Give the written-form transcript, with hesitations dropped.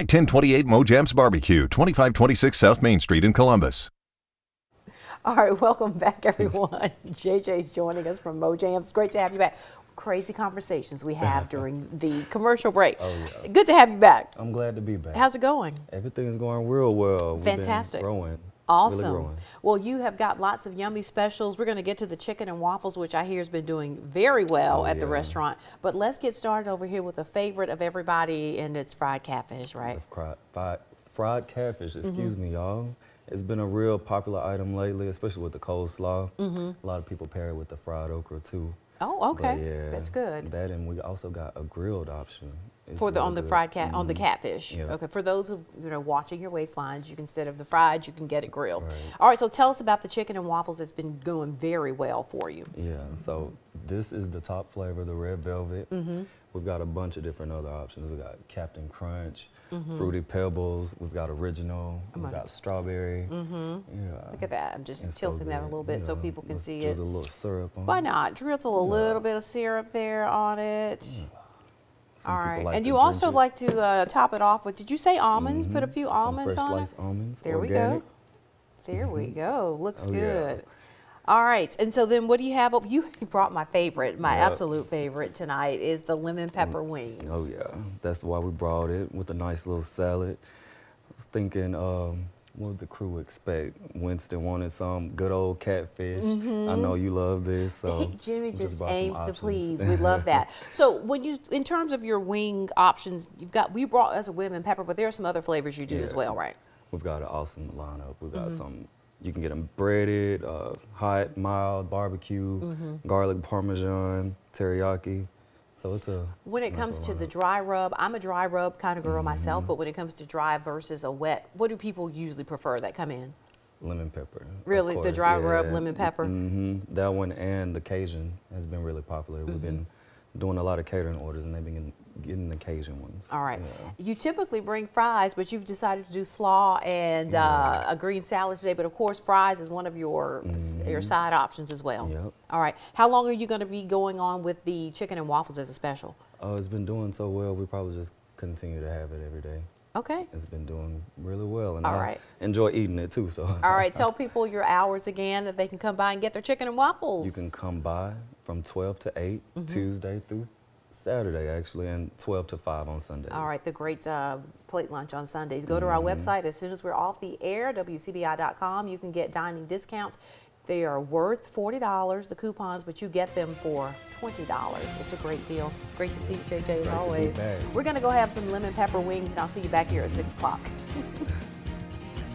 1028 MoJams Barbecue, 2526 South Main Street in Columbus. All right, welcome back, everyone. JJ's joining us from MoJams. Great to have you back. Crazy conversations we have during the commercial break. Oh, yeah. Good to have you back. I'm glad to be back. How's it going? Everything's going real well. Fantastic. We've been growing. Awesome. Really growing. Well, you have got lots of yummy specials. We're going to get to the chicken and waffles, which I hear has been doing very well at the restaurant. But let's get started over here with a favorite of everybody, and it's fried catfish, right? Fried catfish, excuse me, y'all. It's been a real popular item lately, especially with the coleslaw. A lot of people pair it with the fried okra too. Oh, okay. But yeah, that's good. That, and we also got a grilled option. It's For the really on the good. fried cat on the catfish. Yeah. Okay, for those who watching your waistlines, you can, instead of the fried, you can get it grilled. Right. All right, so tell us about the chicken and waffles that's been going very well for you. Yeah, so this is the top flavor, the red velvet. We've got a bunch of different other options. We've got Captain Crunch, Fruity Pebbles, we've got original, we've got strawberry. Yeah. Look at that. I'm just It's tilting so that a good. little bit so people can see it. There's a little syrup on Why it. not? Drizzle a little bit of syrup there on it. Some All right. people like And to you drink also it. like to top it off with, did you say almonds? Put a few Some almonds fresh on it? sliced almonds, There organic. we go. There we go. Looks Oh, yeah. good. All right. And so then what do you have? You brought my favorite, my Yep. absolute favorite tonight is the lemon pepper wings. Oh yeah, that's why we brought it with a nice little salad. I was thinking, what would the crew expect? Winston wanted some good old catfish. I know you love this, so Jimmy we just brought some aims to options. please. We love that. So when you, in terms of your wing options, we brought us a lemon pepper, but there are some other flavors you do as well, right? We've got an awesome lineup. We've got some. You can get them breaded, hot, mild, barbecue, garlic parmesan, teriyaki. So it's a. When it nice comes to little the lineup. dry rub, I'm a dry rub kind of girl myself, but when it comes to dry versus a wet, what do people usually prefer that come in? Lemon pepper. of Really, the course, dry rub yeah. lemon pepper? That one and the Cajun has been really popular. We've been doing a lot of catering orders, and they've been getting the Cajun ones. All right. Yeah. You typically bring fries, but you've decided to do slaw and a green salad today. But of course, fries is one of your side options as well. Yep. All right. How long are you going to be going on with the chicken and waffles as a special? Oh, it's been doing so well. We probably just continue to have it every day. Okay. It's been doing really well, and All I right. enjoy eating it too. So. All right. Tell people your hours again that they can come by and get their chicken and waffles. You can come by from 12 to 8, Tuesday through Saturday, actually, and 12 to 5 on Sundays. All right, the great plate lunch on Sundays. Go to our website as soon as we're off the air, WCBI.com. You can get dining discounts. They are worth $40, the coupons, but you get them for $20. It's a great deal. Great to see you, JJ, as Great to be always. back. We're going to go have some lemon pepper wings, and I'll see you back here at 6 o'clock.